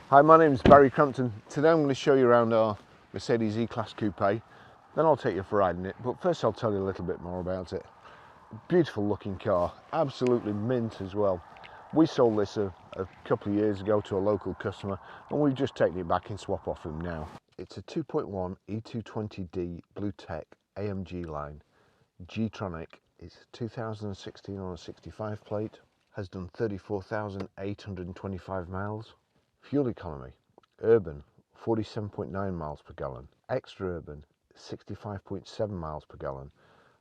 Hi, my name is Barry Crampton. Today I'm going to show you around our Mercedes E-Class Coupe. Then I'll take you for riding it, but first I'll tell you a little bit more about it. Beautiful looking car, absolutely mint as well. We sold this a couple of years ago to a local customer and we've just taken it back in swap off him now. It's a 2.1 E220d BlueTEC AMG line, G-Tronic. It's 2016 on a 65 plate, has done 34,825 miles. Fuel economy, urban 47.9 miles per gallon, extra urban 65.7 miles per gallon,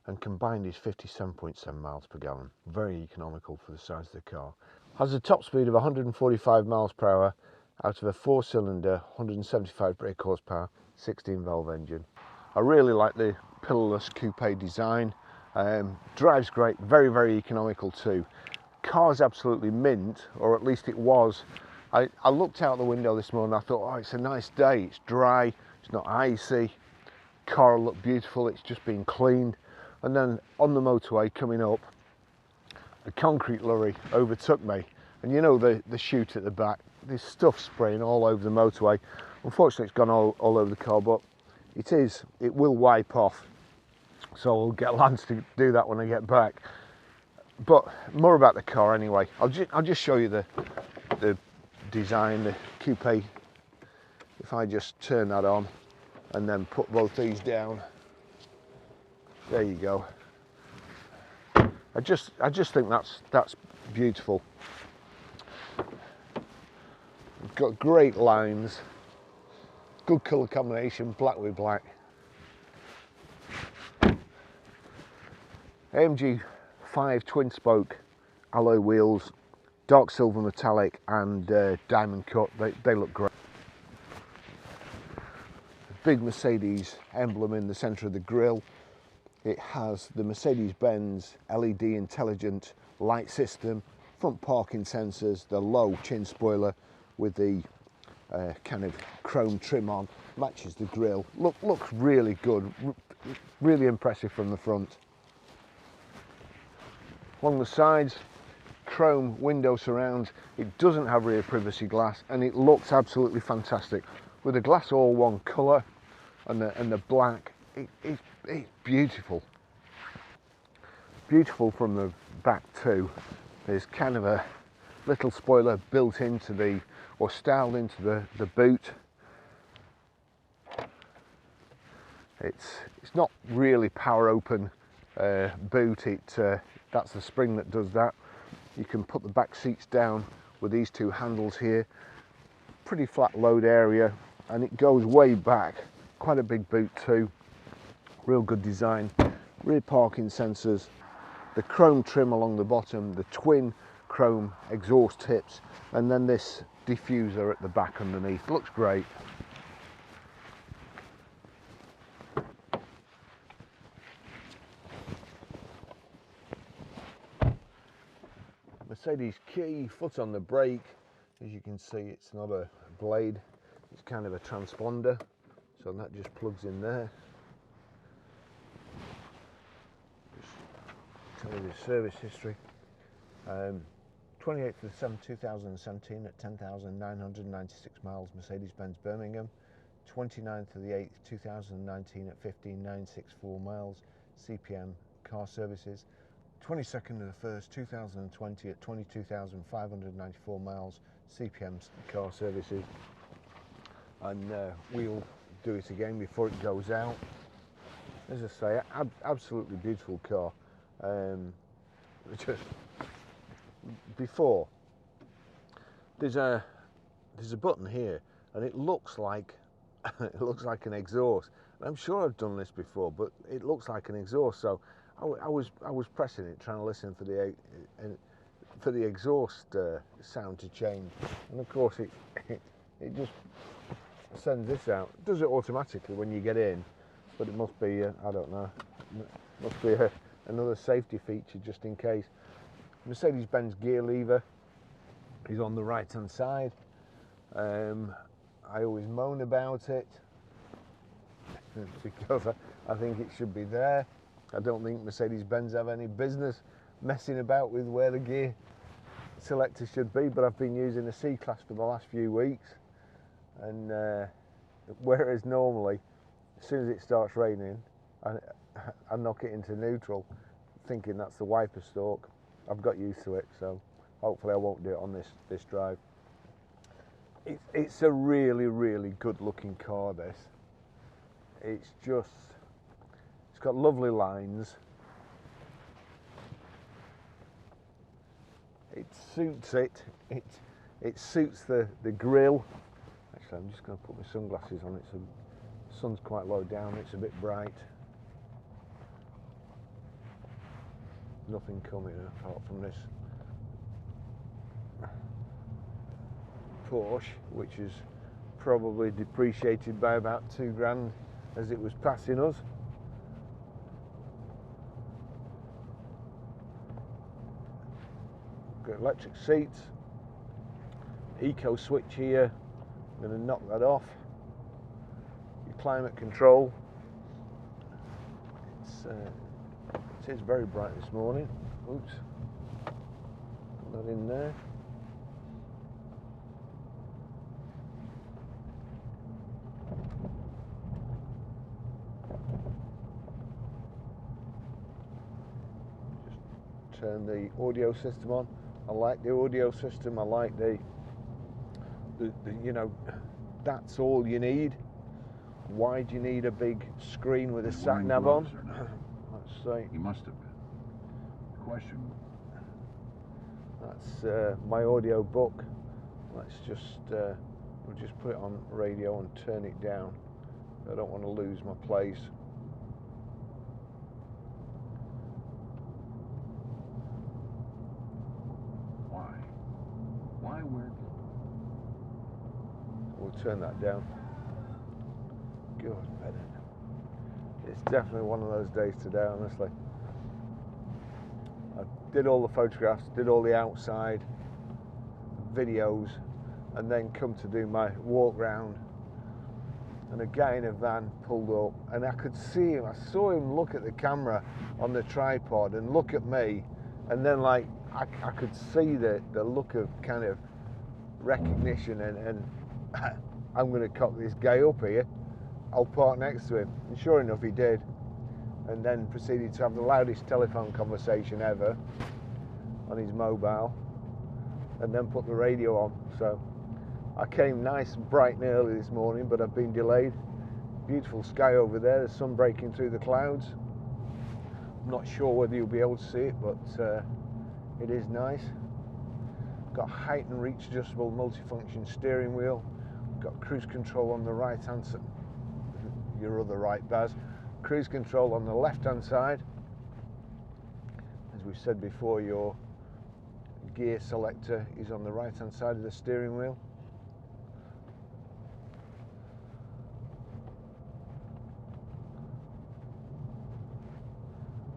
and combined is 57.7 miles per gallon. Very economical for the size of the car. Has a top speed of 145 miles per hour out of a 4-cylinder, 175 brake horsepower, 16-valve engine. I really like the pillarless coupe design. Drives great, very economical too. Car's absolutely mint, or at least it was. I looked out the window this morning, I thought, oh, it's a nice day, it's dry, it's not icy, car will look beautiful, it's just been cleaned. And then on the motorway coming up, a concrete lorry overtook me, and you know the chute at the back, there's stuff spraying all over the motorway. Unfortunately it's gone all over the car, but it will wipe off, so I'll get Lance to do that when I get back. But more about the car anyway. I'll just show you the design, the coupe. If I just turn that on and then put both these down, there you go. I just think that's beautiful. It's got great lines, good colour combination, black with black. AMG 5 twin spoke alloy wheels, dark silver metallic and diamond cut. They look great. Big Mercedes emblem in the centre of the grille. It has the Mercedes-Benz LED intelligent light system, front parking sensors, the low chin spoiler with the kind of chrome trim on, matches the grille. Looks really good, really impressive from the front. Along the sides, chrome window surrounds. It doesn't have rear privacy glass and it looks absolutely fantastic with the glass all one colour and the black. It's beautiful from the back too. There's kind of a little spoiler built into or styled into the boot. It's not really power open boot. That's the spring that does that. You can put the back seats down with these two handles here. Pretty flat load area, and it goes way back. Quite a big boot too. Real good design. Rear parking sensors, the chrome trim along the bottom, the twin chrome exhaust tips, and then this diffuser at the back underneath. Looks great. Mercedes key, foot on the brake. As you can see, it's not a blade, it's kind of a transponder, so that just plugs in there. Just tell you the service history. 28th of the 7th 2017 at 10,996 miles, Mercedes-Benz Birmingham. 29th of the 8th 2019 at 15,964 miles, CPM Car Services. 22nd of the 1st 2020 at 22,594 miles, CPM Car Services. And we'll do it again before it goes out. As I say, absolutely beautiful car. Just before, there's a button here, and it looks like an exhaust. I'm sure I've done this before, but it looks like an exhaust. So I was pressing it, trying to listen for the exhaust sound to change, and of course it just sends this out. It does it automatically when you get in, but it must be I don't know, must be another safety feature just in case. Mercedes-Benz gear lever is on the right hand side. I always moan about it because I think it should be there. I don't think Mercedes-Benz have any business messing about with where the gear selector should be, but I've been using the C-Class for the last few weeks, and whereas normally as soon as it starts raining I knock it into neutral thinking that's the wiper stalk, I've got used to it, so hopefully I won't do it on this drive. It's a really good looking car, this. It's got lovely lines. It suits it. It suits the grille. Actually, I'm just going to put my sunglasses on. The sun's quite low down. It's a bit bright. Nothing coming apart from this Porsche, which is probably depreciated by about £2,000 as it was passing us. Got electric seats, eco switch here. I'm going to knock that off. Your climate control. It is very bright this morning. Oops, put that in there. Just turn the audio system on. I like the audio system. I like the you know, that's all you need. Why do you need a big screen with a sat nav on? Let's see. He must have been. Question. That's my audio book. Let's just we'll just put it on radio and turn it down. I don't want to lose my place. Why wear? We'll turn that down. God, Bennett. It's definitely one of those days today, honestly. I did all the photographs, did all the outside videos, and then come to do my walk round. And a guy in a van pulled up, and I could see him. I saw him look at the camera on the tripod and look at me, and then like I could see the look of kind of recognition and I'm going to cock this guy up here. I'll park next to him. And sure enough, he did. And then proceeded to have the loudest telephone conversation ever on his mobile, and then put the radio on. So I came nice and bright and early this morning, but I've been delayed. Beautiful sky over there, the sun breaking through the clouds. I'm not sure whether you'll be able to see it, but it is nice. Got height and reach adjustable multifunction steering wheel. Got cruise control on the right hand side. Your other right, Baz. Cruise control on the left hand side. As we said before, your gear selector is on the right hand side of the steering wheel.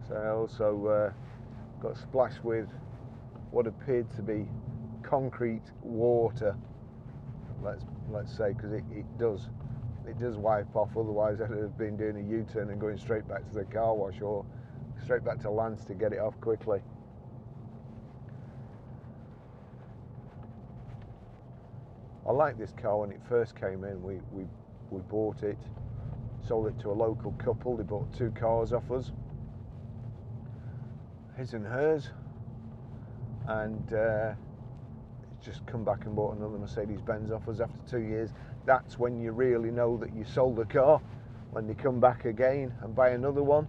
So I also got splashed with what appeared to be concrete water, let's say, because it does wipe off. Otherwise I'd have been doing a U-turn and going straight back to the car wash or straight back to Lance to get it off quickly. I liked this car when it first came in. We bought it, sold it to a local couple. They bought 2 cars off us, his and hers, and just come back and bought another Mercedes-Benz off us after 2 years. That's when you really know that you sold a car, when they come back again and buy another one.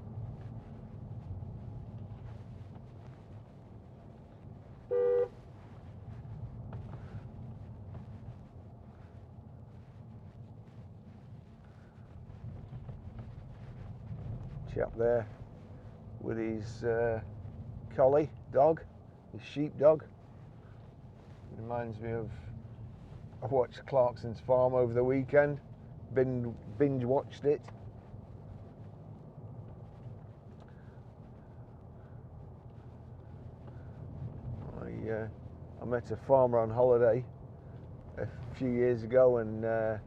Chap there with his collie dog, his sheepdog. Reminds me of, I watched Clarkson's Farm over the weekend, binge watched it. I met a farmer on holiday a few years ago, and it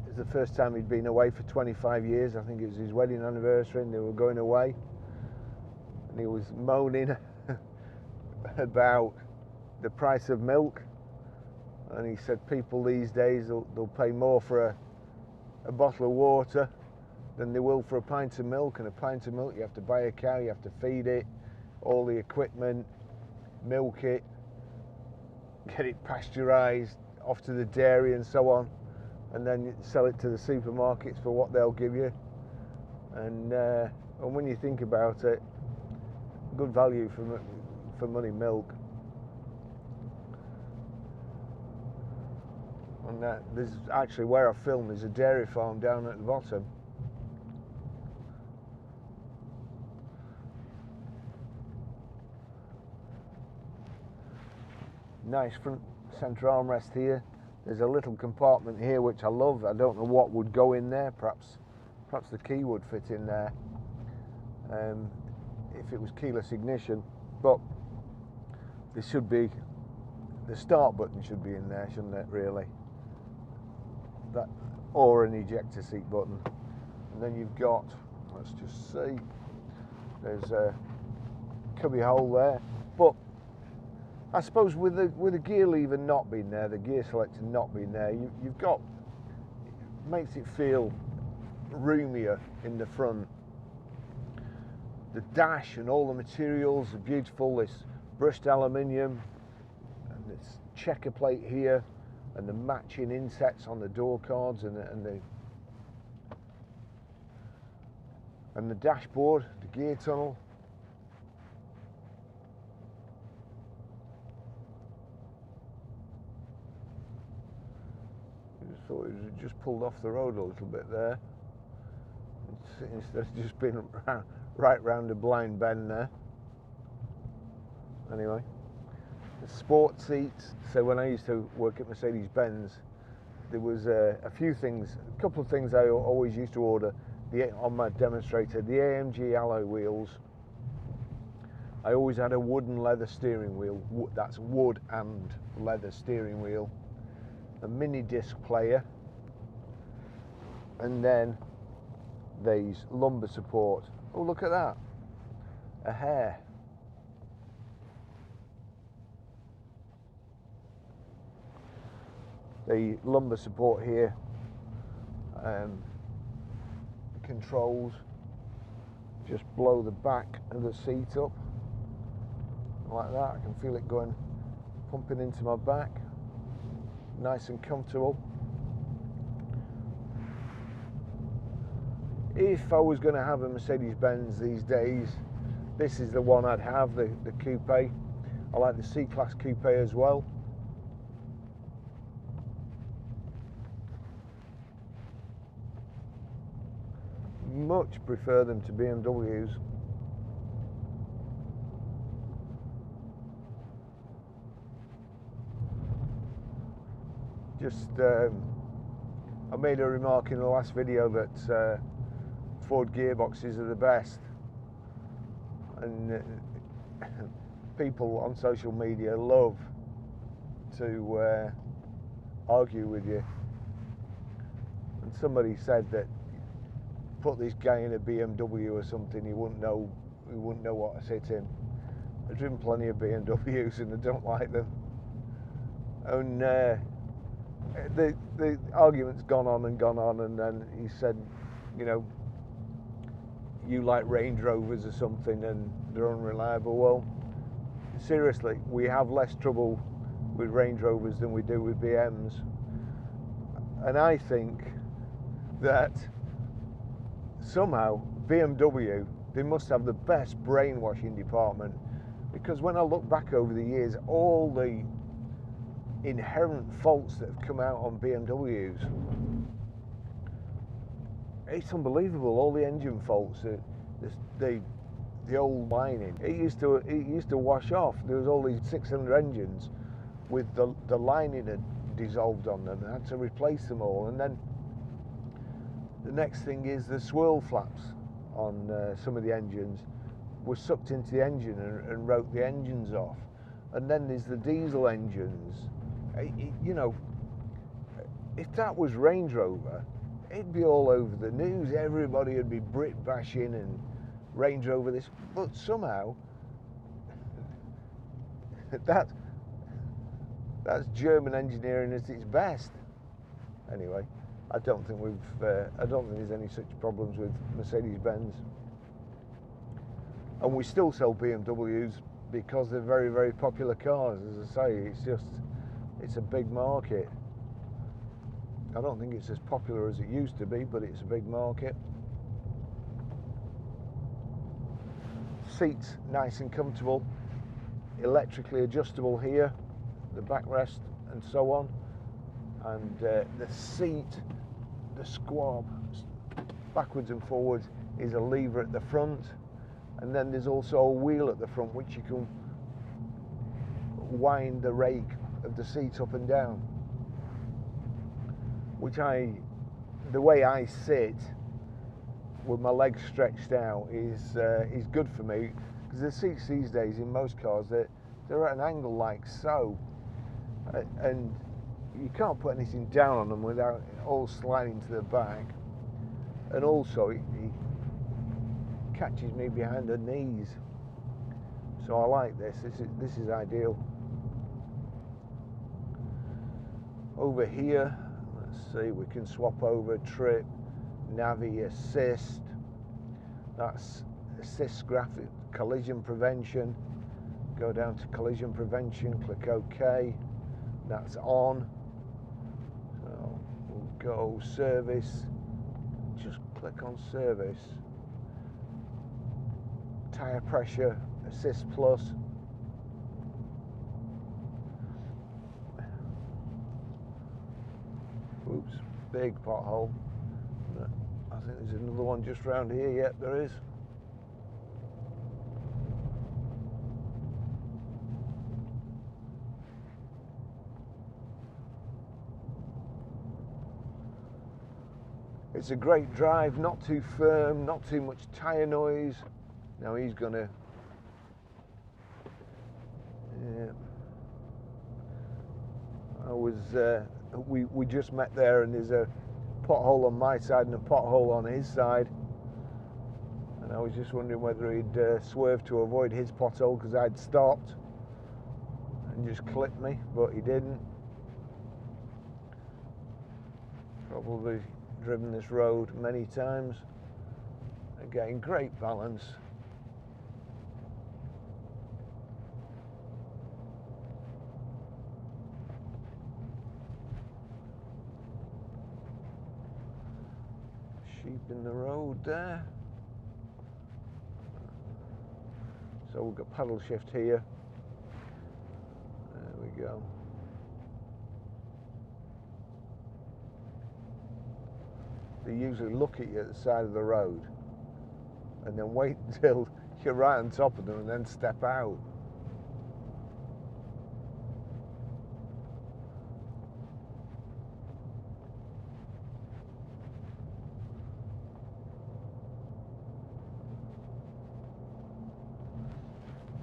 was the first time he'd been away for 25 years. I think it was his wedding anniversary and they were going away. and he was moaning about the price of milk, and he said people these days they'll pay more for a bottle of water than they will for a pint of milk. And a pint of milk, you have to buy a cow, you have to feed it, all the equipment, milk it, get it pasteurised, off to the dairy and so on, and then sell it to the supermarkets for what they'll give you. And when you think about it, good value for money milk. And there's actually, where I film, there's a dairy farm down at the bottom. Nice front centre armrest here. There's a little compartment here which I love. I don't know what would go in there. Perhaps the key would fit in there if it was keyless ignition. But there should be, the start button should be in there, shouldn't it? Really, that, or an ejector seat button. And then you've got, let's just see, there's a cubby hole there. But I suppose with the gear lever not being there, the gear selector not being there, you've got, it makes it feel roomier in the front. The dash and all the materials are beautiful. This brushed aluminium and this checker plate here, and the matching insets on the door cards and the dashboard, the gear tunnel. Thought it was just pulled off the road a little bit there, instead of just being right round a blind bend there. Anyway, the sport seats. So when I used to work at Mercedes-Benz, there was a couple of things I always used to order on my demonstrator. The AMG alloy wheels. I always had a wood and leather steering wheel. That's wood and leather steering wheel. A mini disc player, and then these lumbar support. Oh, look at that, a hair. The lumbar support here, controls just blow the back of the seat up like that. I can feel it going, pumping into my back. Nice and comfortable. If I was going to have a Mercedes-Benz these days, this is the one I'd have, the coupe. I like the C-Class coupe as well. Much prefer them to BMWs. Just, I made a remark in the last video that Ford gearboxes are the best, and people on social media love to argue with you. And somebody said that put this guy in a BMW or something, he wouldn't know what to sit in. I've driven plenty of BMWs and I don't like them. And the argument's gone on, and then he said, you know, you like Range Rovers or something and they're unreliable. Well, seriously, we have less trouble with Range Rovers than we do with BMs. And I think that somehow BMW, they must have the best brainwashing department, because when I look back over the years, all the inherent faults that have come out on BMWs, it's unbelievable. All the engine faults, the old lining, it used to wash off. There was all these 6-cylinder engines with the lining had dissolved on them, and I had to replace them all. And then the next thing is the swirl flaps on some of the engines were sucked into the engine and wrote the engines off. And then there's the diesel engines. You know, if that was Range Rover, it'd be all over the news. Everybody would be Brit bashing and Range Rover this, but somehow that's German engineering at its best. Anyway, I don't think there's any such problems with Mercedes-Benz, and we still sell BMWs because they're very, very popular cars. As I say, it's a big market. I don't think it's as popular as it used to be, but it's a big market. Seats nice and comfortable, electrically adjustable here, the backrest and so on, and the seat, the squab, backwards and forwards, is a lever at the front, and then there's also a wheel at the front which you can wind the rake of the seat up and down, which the way I sit with my legs stretched out is good for me, because the seats these days in most cars, they're at an angle like so, and you can't put anything down on them without it all sliding to the back, and also it catches me behind the knees, so I like this. This is ideal. Over here, let's see, we can swap over trip, Navi assist, that's assist graphic, collision prevention, go down to collision prevention, click OK, that's on. So we'll go service, just click on service, tyre pressure, assist plus, oops, big pothole. I think there's another one just round here. Yep, there is. It's a great drive, not too firm, not too much tyre noise. Now he's gonna, yeah. We just met there, and there's a pothole on my side and a pothole on his side, and I was just wondering whether he'd swerve to avoid his pothole because I'd stopped and just clipped me, but he didn't. Probably driven this road many times. Again, great balance. Sheep in the road there. So we've got paddle shift here. There we go. They usually look at you at the side of the road and then wait until you're right on top of them and then step out.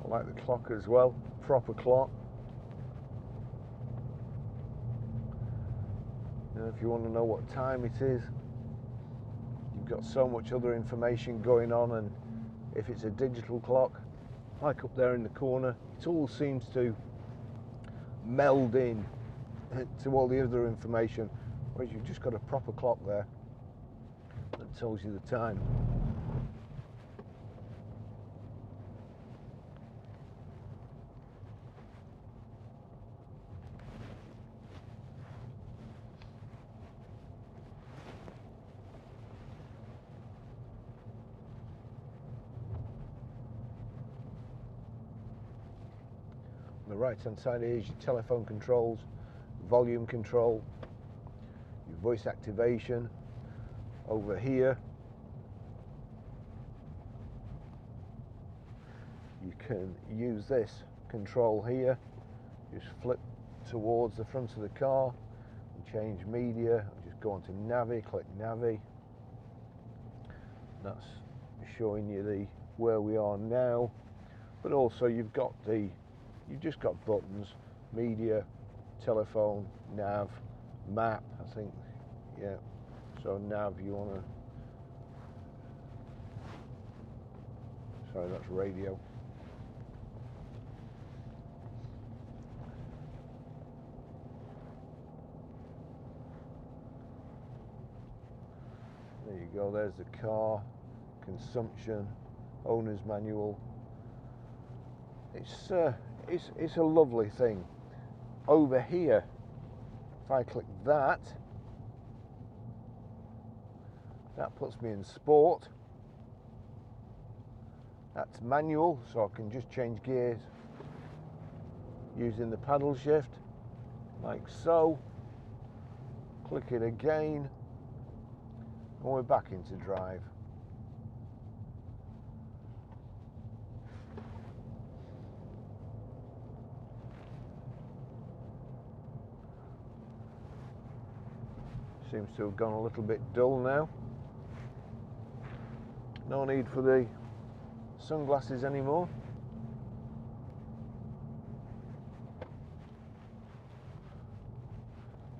I like the clock as well, proper clock. You know, if you want to know what time it is, you've got so much other information going on, and if it's a digital clock, like up there in the corner, it all seems to meld in to all the other information, whereas you've just got a proper clock there that tells you the time. On the right hand side here is your telephone controls, volume control, your voice activation. Over here you can use this control here, just flip towards the front of the car and change media. Just go onto Navi, click Navi. That's showing you where we are now, but also you've just got buttons, media, telephone, nav, map, I think, yeah. So nav, you want to Sorry, that's radio. There you go, there's the car, consumption, owner's manual. It's a lovely thing. Over here, if I click that puts me in sport. That's manual, so I can just change gears using the paddle shift, like so. Click it again, and we're back into drive. Seems to have gone a little bit dull now. No need for the sunglasses anymore.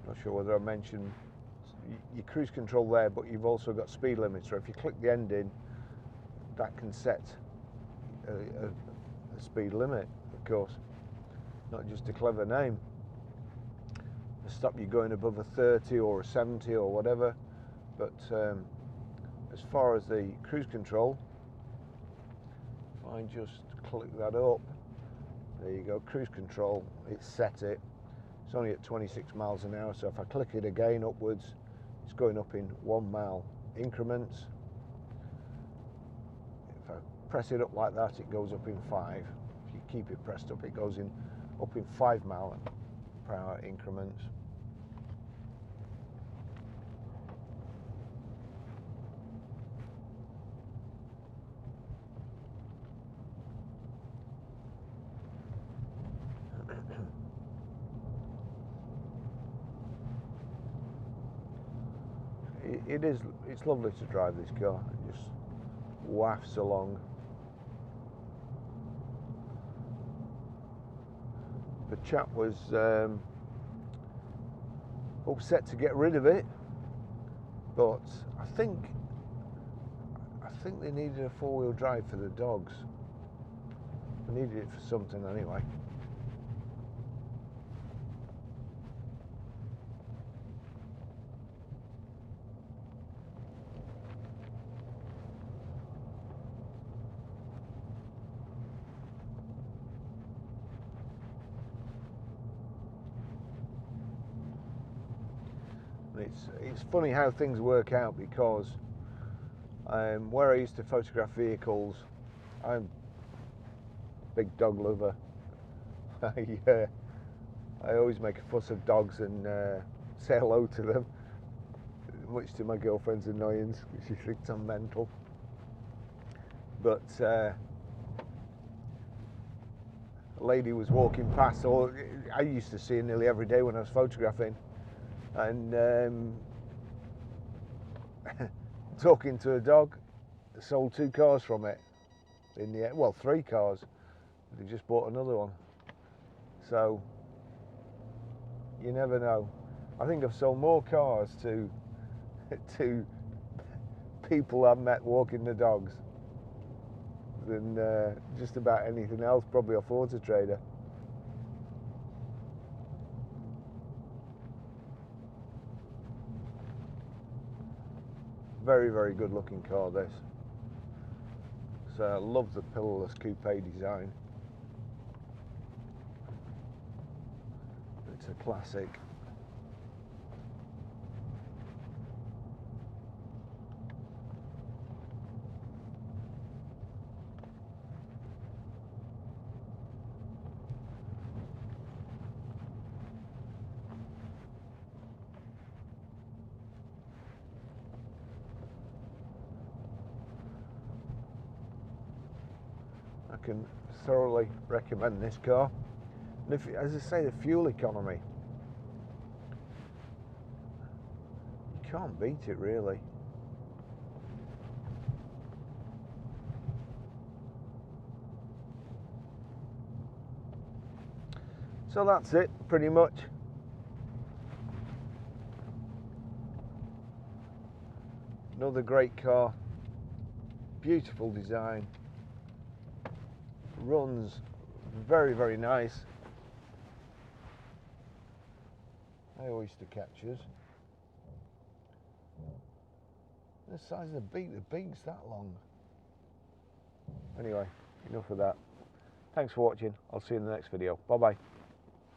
Not sure whether I mentioned your cruise control there, but you've also got speed limiter. If you click the end in, that can set a speed limit, of course. Not just a clever name. To stop you going above a 30 or a 70 or whatever. But as far as the cruise control, if I just click that up, there you go, cruise control, it's set it. It's only at 26 miles an hour, so if I click it again upwards, it's going up in 1 mile increments. If I press it up like that, it goes up in 5. If you keep it pressed up, it goes up in 5 mile per hour increments. It's lovely to drive this car. It just wafts along. The chap was upset to get rid of it, but I think they needed a 4-wheel drive for the dogs. They needed it for something anyway. It's funny how things work out, because where I used to photograph vehicles, I'm a big dog lover. I always make a fuss of dogs and say hello to them, much to my girlfriend's annoyance, because she thinks I'm mental. But a lady was walking past, or I used to see her nearly every day when I was photographing, and talking to a dog, sold 2 cars from it in the end. Well, 3 cars. They just bought another one. So you never know. I think I've sold more cars to people I've met walking the dogs than just about anything else, probably off Auto Trader. Very, very good looking car, this. So I love the pillarless coupe design. It's a classic. I can thoroughly recommend this car. And if, as I say, the fuel economy, you can't beat it really. So that's it, pretty much. Another great car, beautiful design. runs very, very nice. Hey, oyster catchers. The size of the beak's that long. Anyway, enough of that. Thanks for watching. I'll see you in the next video. Bye bye.